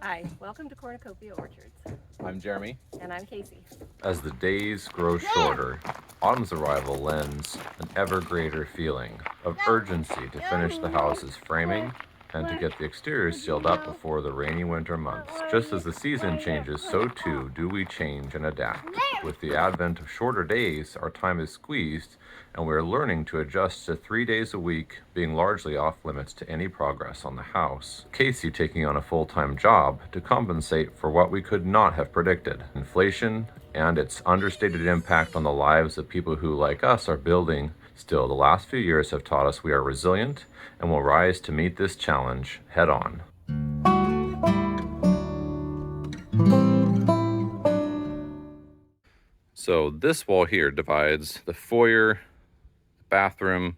Hi, welcome to Cornucopia Orchards. I'm Jeremy. And I'm Casey. As the days grow shorter, autumn's arrival lends an ever greater feeling of urgency to finish the house's framing and to get the exterior sealed up before the rainy winter months. Just as the season changes, so too do we change and adapt. With the advent of shorter days, our time is squeezed, and we are learning to adjust to 3 days a week being largely off limits to any progress on the house. Casey taking on a full-time job to compensate for what we could not have predicted. Inflation and its understated impact on the lives of people who, like us, are building. Still, the last few years have taught us we are resilient and will rise to meet this challenge head on. So this wall here divides the foyer, bathroom,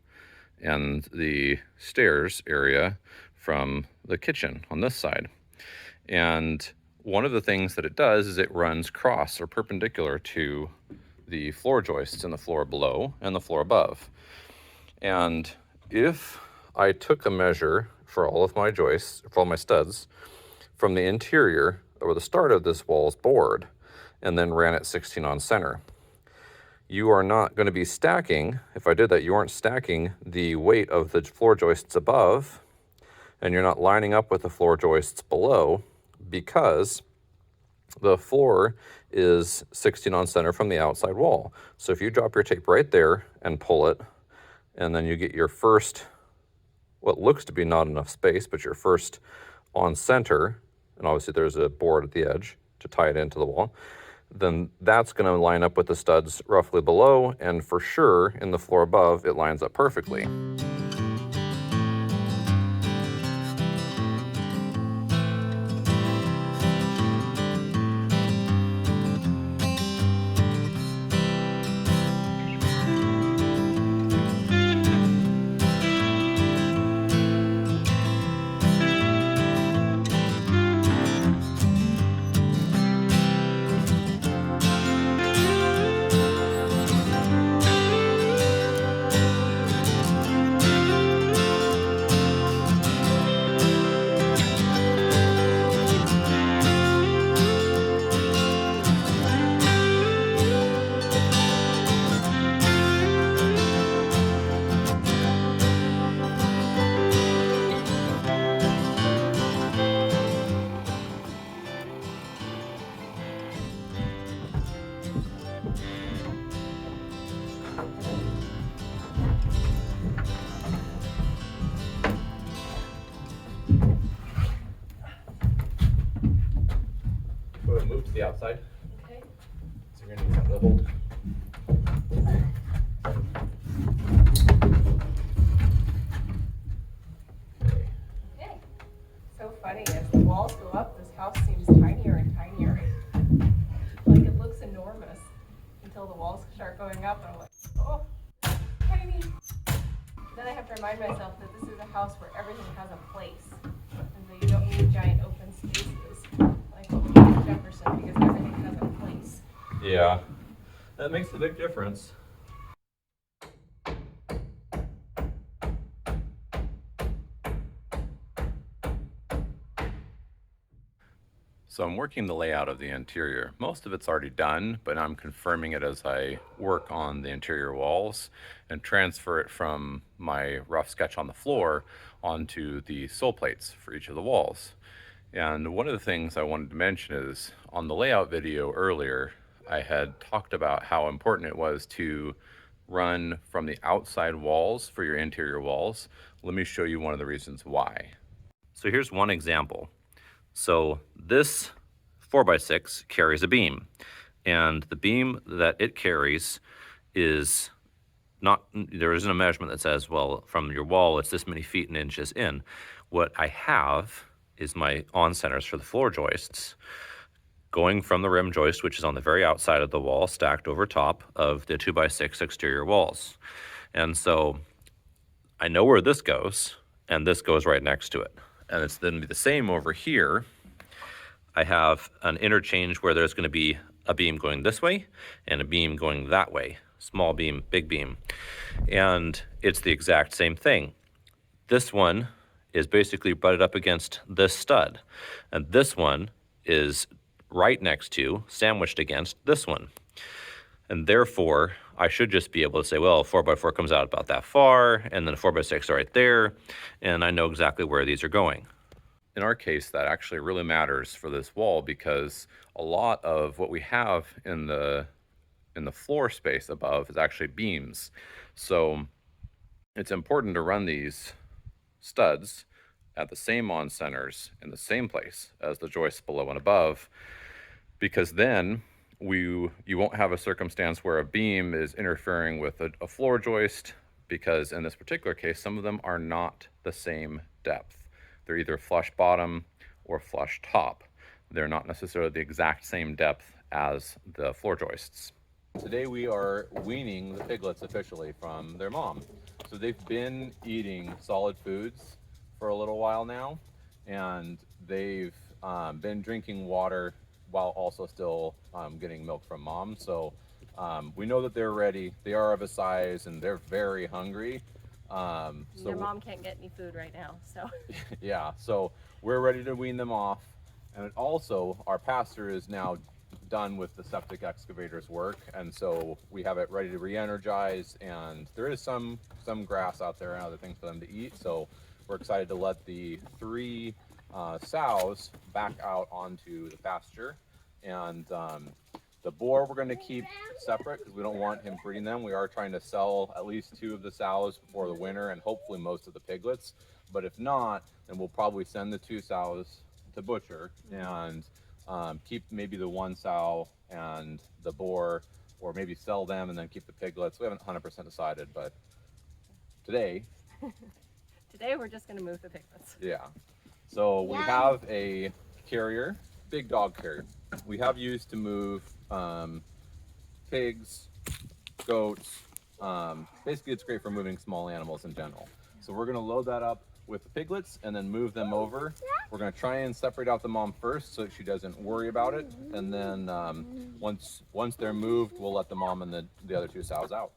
and the stairs area from the kitchen on this side. And one of the things that it does is it runs cross or perpendicular to the floor joists in the floor below and the floor above. And if I took a measure for all of my joists, for all my studs, from the interior or the start of this wall's board, and then ran it 16 on center, you are not going to be stacking. If I did that, you aren't stacking the weight of the floor joists above, and you're not lining up with the floor joists below, because the floor is 16 on center from the outside wall. So if you drop your tape right there and pull it, and then you get your first, what looks to be not enough space, but your first on center, and obviously there's a board at the edge to tie it into the wall, then that's going to line up with the studs roughly below, and for sure in the floor above it lines up perfectly. Go ahead and move to the outside. Okay. So you're going to need something to hold. Okay. So funny, as the walls go up, this house seems tinier and tinier. Like it looks enormous until the walls start going up, and I'm like, oh, tiny. Then I have to remind myself that this is a house where everything has a place, and so you don't need giant open spaces like what we have in Jefferson, because everything has a place. Yeah, that makes a big difference. So I'm working the layout of the interior. Most of it's already done, but I'm confirming it as I work on the interior walls and transfer it from my rough sketch on the floor onto the sole plates for each of the walls. And one of the things I wanted to mention is on the layout video earlier, I had talked about how important it was to run from the outside walls for your interior walls. Let me show you one of the reasons why. So here's one example. So this 4x6 carries a beam, and the beam that it carries is not, there isn't a measurement that says, well, from your wall it's this many feet and inches in. What I have is my on centers for the floor joists going from the rim joist, which is on the very outside of the wall, stacked over top of the 2x6 exterior walls. And so I know where this goes, and this goes right next to it. And it's then be the same over here. I have an interchange where there's going to be a beam going this way and a beam going that way. Small beam, big beam. And it's the exact same thing. This one is basically butted up against this stud. And this one is right next to, sandwiched against this one. And therefore, I should just be able to say, well, a 4x4 comes out about that far, and then a 4x6 are right there, and I know exactly where these are going. In our case, that actually really matters for this wall because a lot of what we have in the floor space above is actually beams. So it's important to run these studs at the same on centers in the same place as the joists below and above, because then you won't have a circumstance where a beam is interfering with a floor joist, because in this particular case, some of them are not the same depth. They're either flush bottom or flush top. They're not necessarily the exact same depth as the floor joists. Today we are weaning the piglets officially from their mom. So they've been eating solid foods for a little while now, and they've been drinking water while also still getting milk from mom. So we know that they're ready. They are of a size and they're very hungry. So their mom can't get any food right now, so. Yeah, so we're ready to wean them off. And also our pasture is now done with the septic excavator's work, and so we have it ready to re-energize, and there is some grass out there and other things for them to eat. So we're excited to let the 3 sows back out onto the pasture. And the boar we're going to keep separate because we don't want him breeding them. We are trying to sell at least 2 of the sows before the winter, and hopefully most of the piglets. But if not, then we'll probably send the 2 sows to butcher and keep maybe the 1 sow and the boar, or maybe sell them and then keep the piglets. We haven't 100% decided, but today We're just going to move the piglets. Yeah. So we have a carrier, big dog carrier. We have used to move pigs, goats. Basically, it's great for moving small animals in general. So we're going to load that up with the piglets and then move them over. We're going to try and separate out the mom first so she doesn't worry about it. And then once they're moved, we'll let the mom and the other 2 sows out.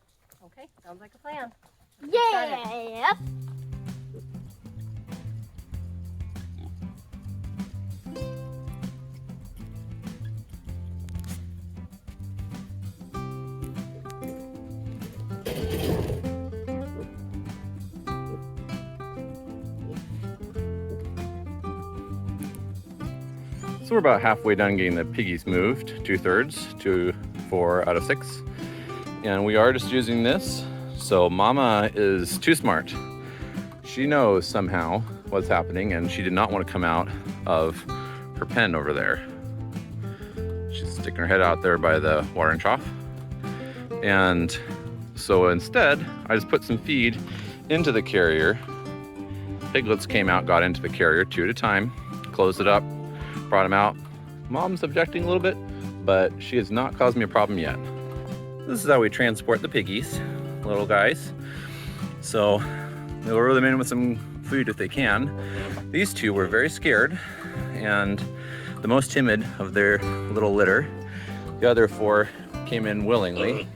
Okay, sounds like a plan. Yeah. So we're about halfway done getting the piggies moved, 2/3 to 4 out of 6. And we are just using this. So Mama is too smart. She knows somehow what's happening, and she did not want to come out of her pen over there. She's sticking her head out there by the watering trough. And so instead, I just put some feed into the carrier. Piglets came out, got into the carrier 2 at a time, closed it up, brought them out. Mom's objecting a little bit, but she has not caused me a problem yet. This is how we transport the piggies, little guys. So they'll reel them in with some food if they can. These 2 were very scared and the most timid of their little litter. The other 4 came in willingly.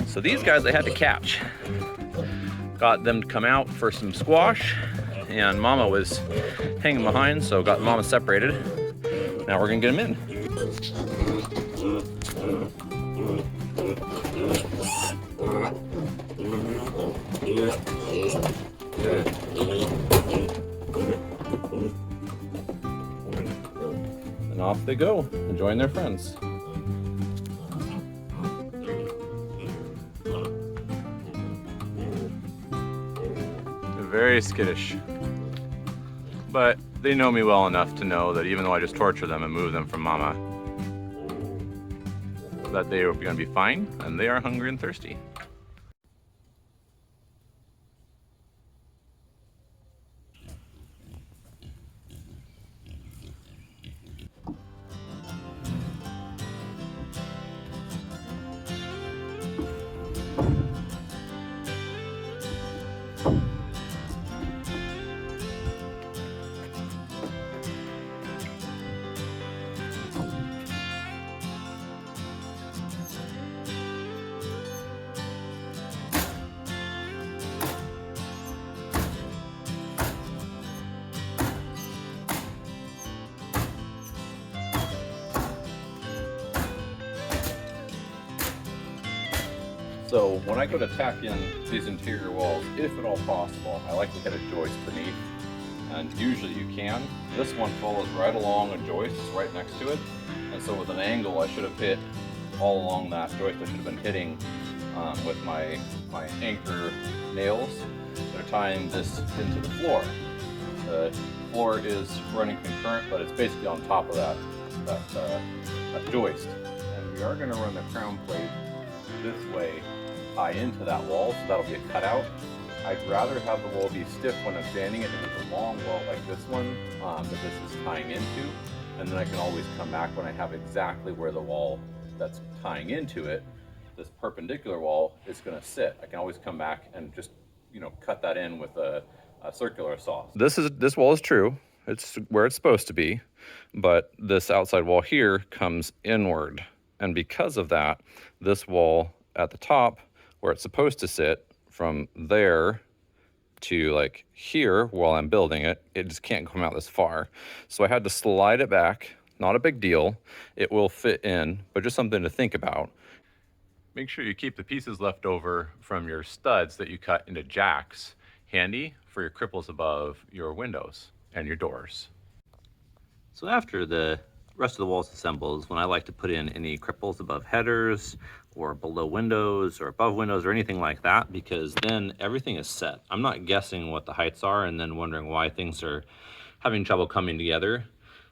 So these guys I had to catch. Got them to come out for some squash, and Mama was hanging behind, so got Mama separated. Now we're gonna get them in. And off they go and join their friends. They're very skittish, but they know me well enough to know that even though I just torture them and move them from Mama, that they are going to be fine, and they are hungry and thirsty. So when I go to tack in these interior walls, if at all possible, I like to hit a joist beneath, and usually you can. This one follows right along a joist, it's right next to it, and so with an angle I should have hit all along that joist. I should have been hitting with my anchor nails that are tying this into the floor. The floor is running concurrent, but it's basically on top of that joist. And we are going to run the crown plate this way, tie into that wall, so that'll be a cutout. I'd rather have the wall be stiff when I'm standing it if it's a long wall like this one that this is tying into, and then I can always come back when I have exactly where the wall that's tying into it, this perpendicular wall, is going to sit. I can always come back and just, you know, cut that in with a circular saw. This wall is true. It's where it's supposed to be, but this outside wall here comes inward, and because of that, this wall at the top where it's supposed to sit, from there to like here while I'm building it, it just can't come out this far. So I had to slide it back. Not a big deal. It will fit in, but just something to think about. Make sure you keep the pieces left over from your studs that you cut into jacks handy for your cripples above your windows and your doors. So after the rest of the wall's assembled is when I like to put in any cripples above headers or below windows or above windows or anything like that, because then everything is set. I'm not guessing what the heights are and then wondering why things are having trouble coming together.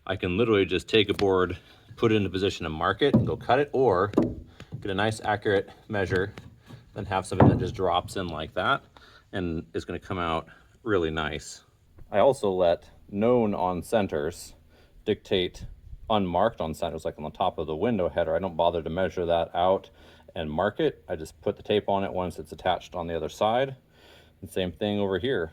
I can literally just take a board, put it into position and mark it and go cut it, or get a nice accurate measure, then have something that just drops in like that and is going to come out really nice. I also let known on centers dictate unmarked on centers, like on the top of the window header. I don't bother to measure that out and mark it. I just put the tape on it once it's attached on the other side. And same thing over here.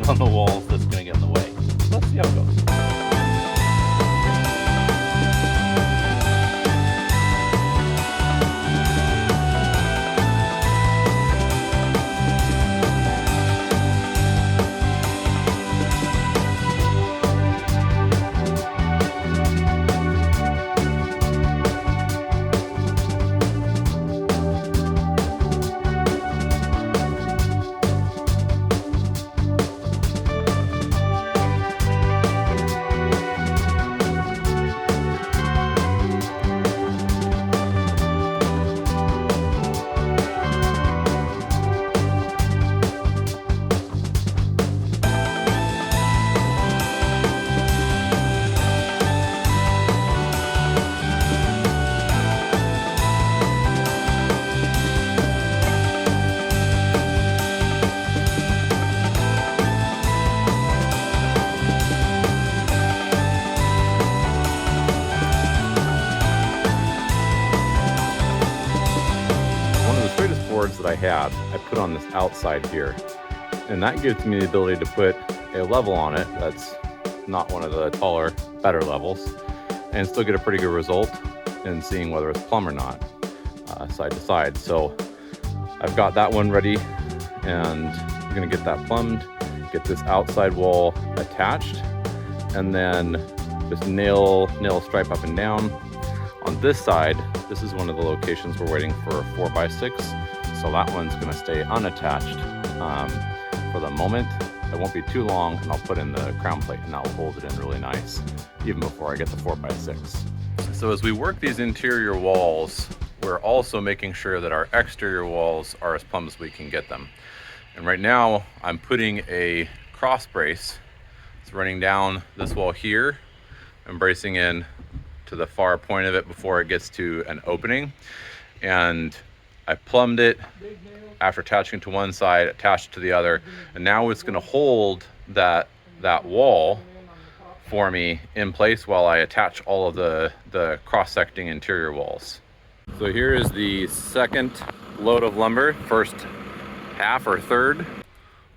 On the walls that's going to get in the way. Let's see how it goes. That I had, I put on this outside here, and that gives me the ability to put a level on it that's not one of the taller, better levels, and still get a pretty good result in seeing whether it's plumb or not, side to side. So I've got that one ready, and I'm gonna get that plumbed, get this outside wall attached, and then just nail stripe up and down. On this side, this is one of the locations we're waiting for a 4x6. So that one's going to stay unattached for the moment. It won't be too long, and I'll put in the crown plate, and that will hold it in really nice, even before I get the 4x6. So as we work these interior walls, we're also making sure that our exterior walls are as plumb as we can get them. And right now, I'm putting a cross brace. It's running down this wall here and bracing in to the far point of it before it gets to an opening. And I plumbed it after attaching to one side, attached to the other, and now it's going to hold that wall for me in place while I attach all of the cross-secting interior walls. So here is the second load of lumber, first half or third.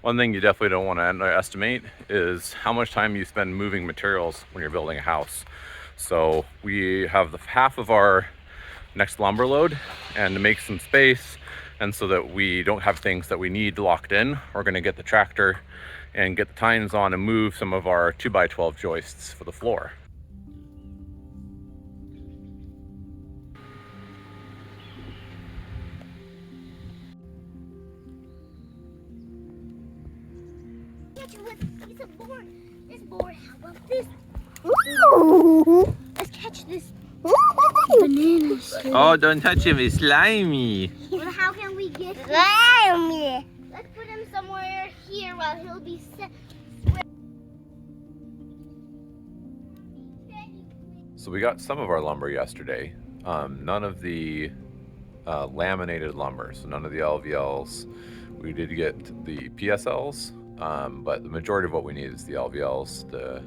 One thing you definitely don't want to underestimate is how much time you spend moving materials when you're building a house. So we have the half of our next lumber load, and to make some space and so that we don't have things that we need locked in, we're going to get the tractor and get the tines on and move some of our 2x12 joists for the floor. Piece of board. This board, how about this? Ooh. Let's catch this banana. Oh, don't touch him, he's slimy. Well, how can we get slimy? Let's put him somewhere here while he'll be set. So we got some of our lumber yesterday. None of the laminated lumber, so none of the LVLs. We did get the PSLs, but the majority of what we need is the LVLs, the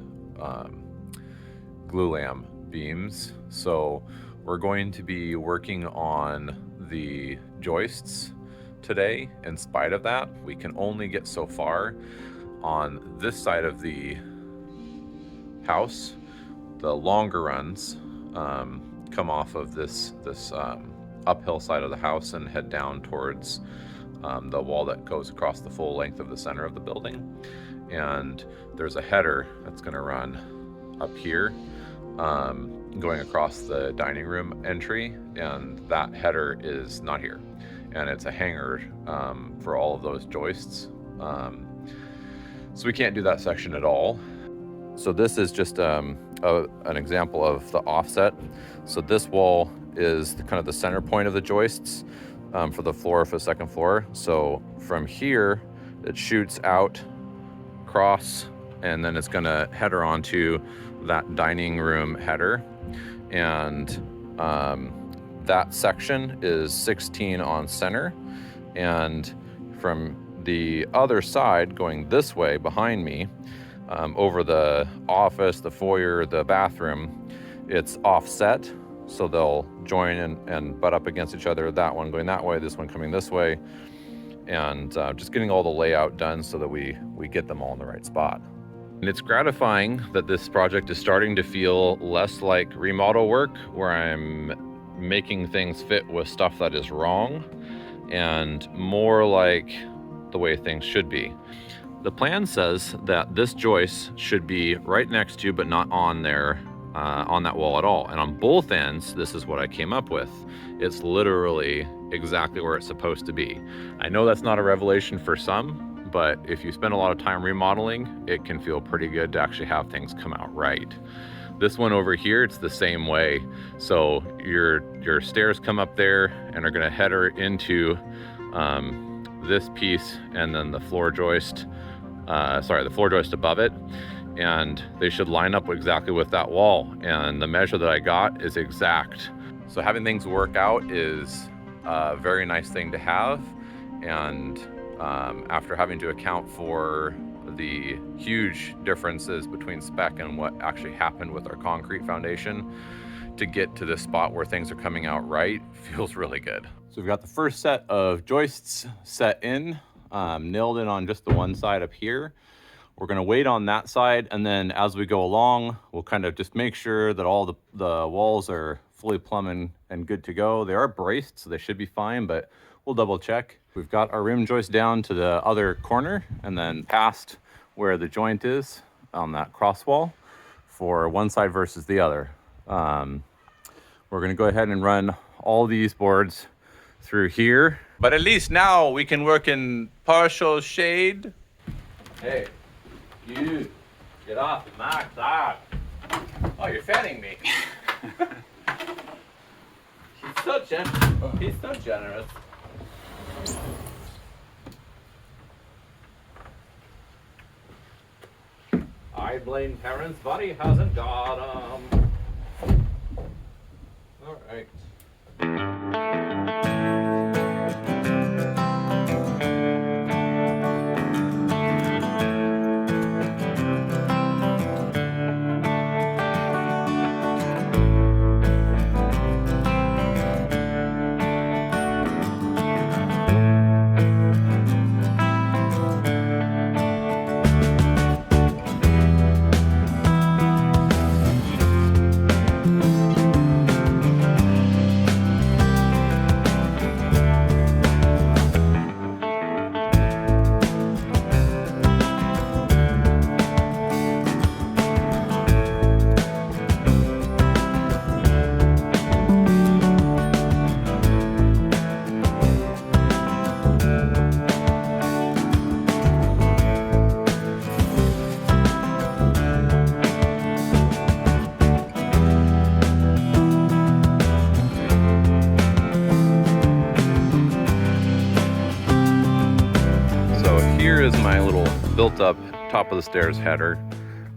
glue lam beams. So we're going to be working on the joists today. In spite of that, we can only get so far on this side of the house. The longer runs come off of this uphill side of the house and head down towards the wall that goes across the full length of the center of the building. And there's a header that's going to run up here, going across the dining room entry, and that header is not here. And it's a hanger for all of those joists. So we can't do that section at all. So this is just an example of the offset. So this wall is kind of the center point of the joists for the floor, for the second floor. So from here, it shoots out across, and then it's gonna header onto that dining room header. And that section is 16 on center. And from the other side, going this way behind me, over the office, the foyer, the bathroom, it's offset. So they'll join and butt up against each other. That one going that way, this one coming this way. And just getting all the layout done so that we get them all in the right spot. And it's gratifying that this project is starting to feel less like remodel work, where I'm making things fit with stuff that is wrong, and more like the way things should be. The plan says that this joist should be right next to, but not on there, on that wall at all. And on both ends, this is what I came up with. It's literally exactly where it's supposed to be. I know that's not a revelation for some, but if you spend a lot of time remodeling, it can feel pretty good to actually have things come out right. This one over here, it's the same way. So your stairs come up there and are gonna header into this piece, and then the floor joist, the floor joist above it, and they should line up exactly with that wall. And the measure that I got is exact. So having things work out is a very nice thing to have. And after having to account for the huge differences between spec and what actually happened with our concrete foundation, to get to this spot where things are coming out right feels really good. So we've got the first set of joists set in, nailed in on just the one side up here. We're gonna wait on that side, and then as we go along, we'll kind of just make sure that all the walls are fully plumbed and good to go. They are braced, so they should be fine, but we'll double check. We've got our rim joist down to the other corner, and then past where the joint is on that cross wall for one side versus the other. We're gonna go ahead and run all these boards through here. But at least now we can work in partial shade. Hey, you, get off the max out. Oh, you're fanning me. He's so generous. I blame parents, but he hasn't got 'em. All right. built up top of the stairs header.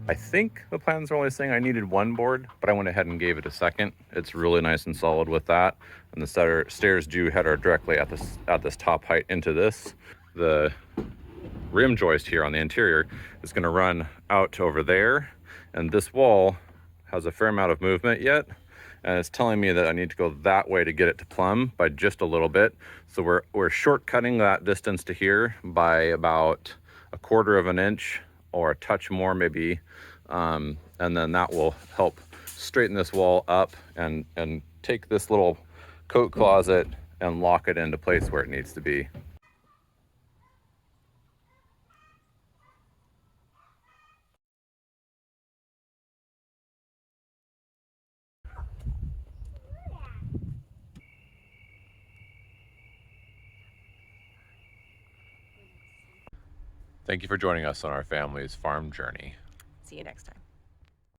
I think the plans are only saying I needed one board, but I went ahead and gave it a second. It's really nice and solid with that. And the stairs do header directly at this top height into this. The rim joist here on the interior is going to run out over there, and this wall has a fair amount of movement yet, and it's telling me that I need to go that way to get it to plumb by just a little bit. So we're shortcutting that distance to here by about 1/4 of an inch or a touch more maybe, and then that will help straighten this wall up and take this little coat closet and lock it into place where it needs to be. Thank you for joining us on our family's farm journey. See you next time.